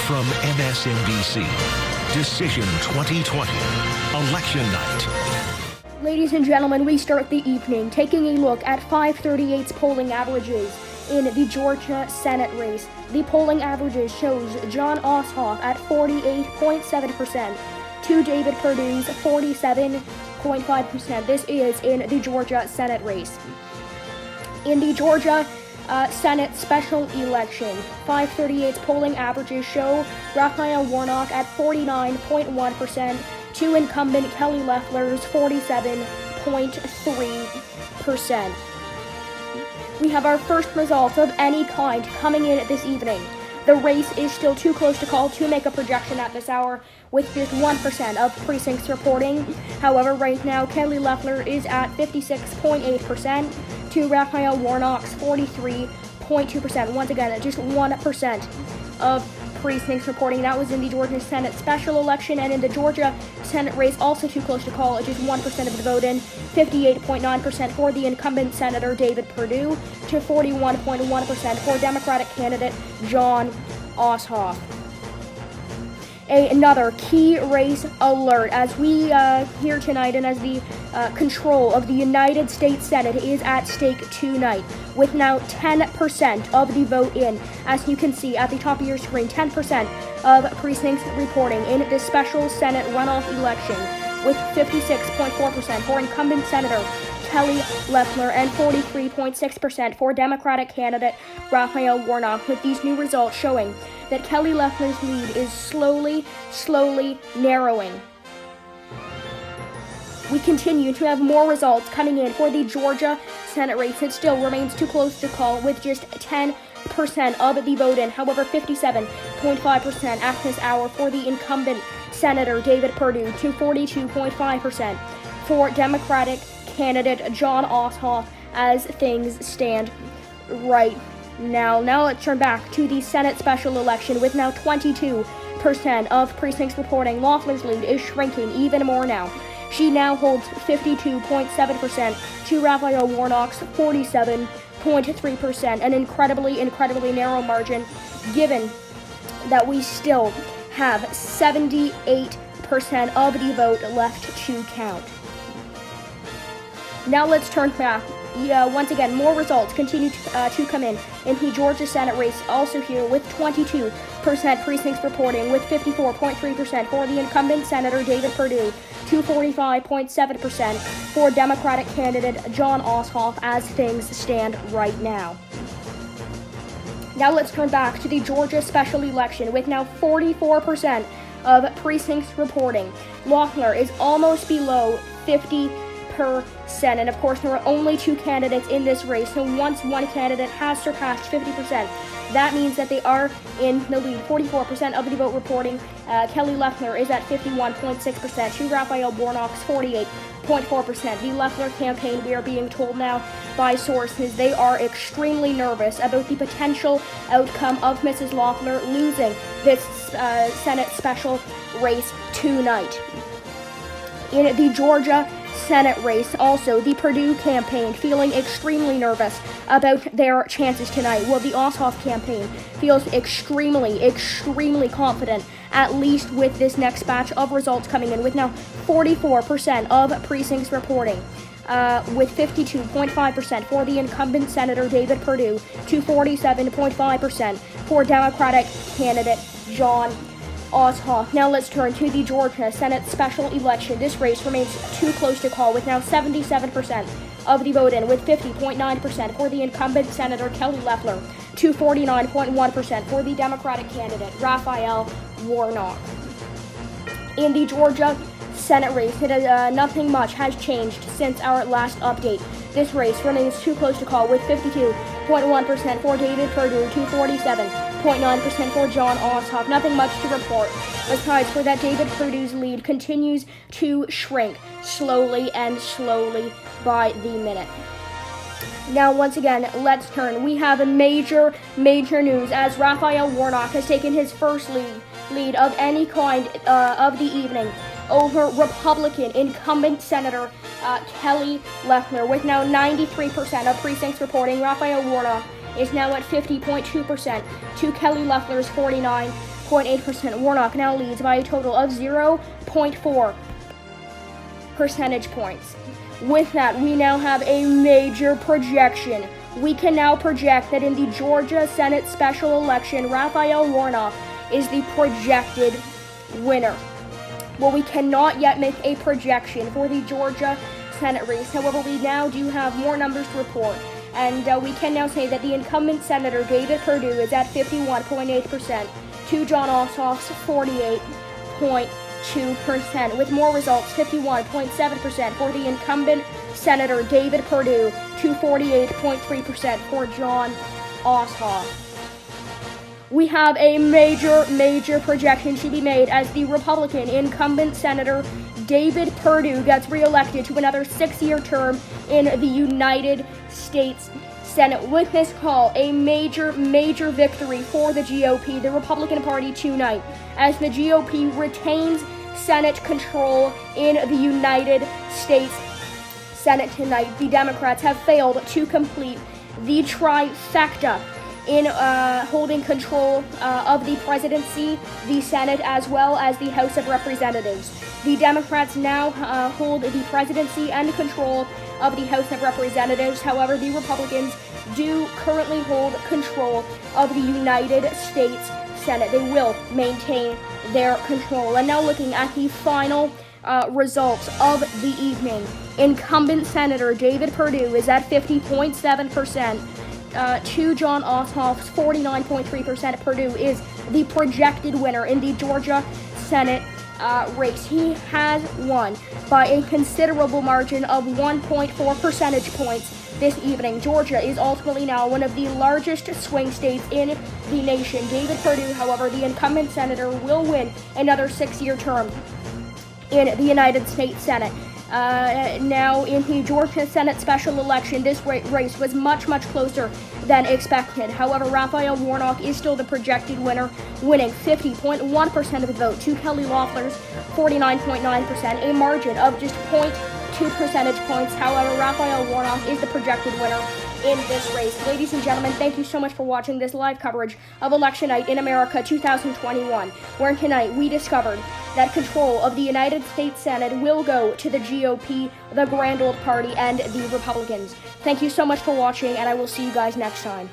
From MSNBC, Decision 2020, Election Night. Ladies and gentlemen, we start the evening taking a look at 538's polling averages in the Georgia Senate race. The polling averages shows Jon Ossoff at 48.7% to David Perdue's 47.5%. This is in the Georgia Senate race. In the Georgia Senate special election, 538's polling averages show Raphael Warnock at 49.1% to incumbent Kelly Loeffler's 47.3%. We have our first results of any kind coming in this evening. The race is still too close to call to make a projection at this hour, with just 1% of precincts reporting. However, right now, Kelly Loeffler is at 56.8% to Raphael Warnock's 43.2%. Once again, just 1% of precincts reporting. That was in the Georgia Senate special election, and in the Georgia Senate race, also too close to call, just 1% of the vote in, 58.9% for the incumbent Senator David Perdue to 41.1% for Democratic candidate Jon Ossoff. Another key race alert as we here tonight, and as the control of the United States Senate is at stake tonight, with now 10% of the vote in. As you can see at the top of your screen, 10% of precincts reporting in this special Senate runoff election, with 56.4% for incumbent Senator Kelly Loeffler and 43.6% for Democratic candidate Raphael Warnock, with these new results showing that Kelly Loeffler's lead is slowly narrowing. We continue to have more results coming in for the Georgia Senate race. It still remains too close to call, with just 10% of the vote in. However, 57.5% at this hour for the incumbent Senator David Perdue to 42.5% for Democratic candidate Jon Ossoff as things stand right now. Now let's turn back to the Senate special election, with now 22% of precincts reporting. Loeffler's lead is shrinking even more now. She now holds 52.7% to Raphael Warnock's 47.3%, an incredibly narrow margin, given that we still have 78% of the vote left to count. Now let's turn back. Once again, more results continue to come in the Georgia Senate race, also here with 22% precincts reporting, with 54.3% for the incumbent Senator David Perdue to 45.7% for Democratic candidate Jon Ossoff as things stand right now. Now let's turn back to the Georgia special election, with now 44% of precincts reporting. Loeffler is almost below 50%. And of course, there are only two candidates in this race, so once one candidate has surpassed 50%, that means that they are in the lead. 44% of the vote reporting. Kelly Loeffler is at 51.6% to Raphael Warnock's 48.4%. The Loeffler campaign, we are being told now by sources, they are extremely nervous about the potential outcome of Mrs. Loeffler losing this Senate special race tonight. In the Georgia Senate race, also, the Perdue campaign feeling extremely nervous about their chances tonight, while the Ossoff campaign feels extremely confident, at least with this next batch of results coming in, with now 44% of precincts reporting, with 52.5% for the incumbent Senator David Perdue to 47.5% for Democratic candidate Jon Ossoff. Now let's turn to the Georgia Senate special election. This race remains too close to call, with now 77% of the vote in, with 50.9% for the incumbent Senator Kelly Loeffler to 49.1% for the Democratic candidate Raphael Warnock. In the Georgia Senate race, nothing much has changed since our last update. This race remains too close to call, with 52.1% for David Perdue to 47.9% for Jon Ossoff. Nothing much to report, besides for that David Perdue's lead continues to shrink slowly by the minute. Now, once again, let's turn. We have a major news, as Raphael Warnock has taken his first lead of any kind of the evening over Republican incumbent Senator Kelly Loeffler, with now 93% of precincts reporting. Raphael Warnock is now at 50.2% to Kelly Loeffler's 0.8%. Warnock now leads by a total of 0.4 percentage points. With that, we now have a major projection. We can now project that in the Georgia Senate special election, Raphael Warnock is the projected winner. Well, we cannot yet make a projection for the Georgia Senate race. However, we now do have more numbers to report. And we can now say that the incumbent Senator David Perdue is at 51.8% to Jon Ossoff's 48.2%. With more results, 51.7% for the incumbent Senator David Perdue to 48.3% for Jon Ossoff. We have a major projection to be made as the Republican incumbent Senator David Perdue gets reelected to another 6-year term in the United States Senate. With this call, a major victory for the GOP, the Republican Party, tonight, as the GOP retains Senate control in the United States Senate tonight. The Democrats have failed to complete the trifecta in holding control of the presidency, the Senate, as well as the House of Representatives. The Democrats now hold the presidency and control of the House of Representatives. However, the Republicans do currently hold control of the United States Senate. They will maintain their control. And now looking at the final results of the evening. Incumbent Senator David Perdue is at 50.7%. To Jon Ossoff's 49.3%. Perdue is the projected winner in the Georgia Senate race. He has won by a considerable margin of 1.4 percentage points this evening. Georgia is ultimately now one of the largest swing states in the nation. David Perdue, however, the incumbent senator, will win another 6-year term in the United States Senate. Now, in the Georgia Senate special election, this race was much closer than expected. However, Raphael Warnock is still the projected winner, winning 50.1% of the vote to Kelly Loeffler's 49.9%, a margin of just 0.2 percentage points. However, Raphael Warnock is the projected winner in this race. Ladies and gentlemen, thank you so much for watching this live coverage of Election Night in America 2021, where tonight we discovered that control of the United States Senate will go to the GOP, the Grand Old Party, and the Republicans. Thank you so much for watching, and I will see you guys next time.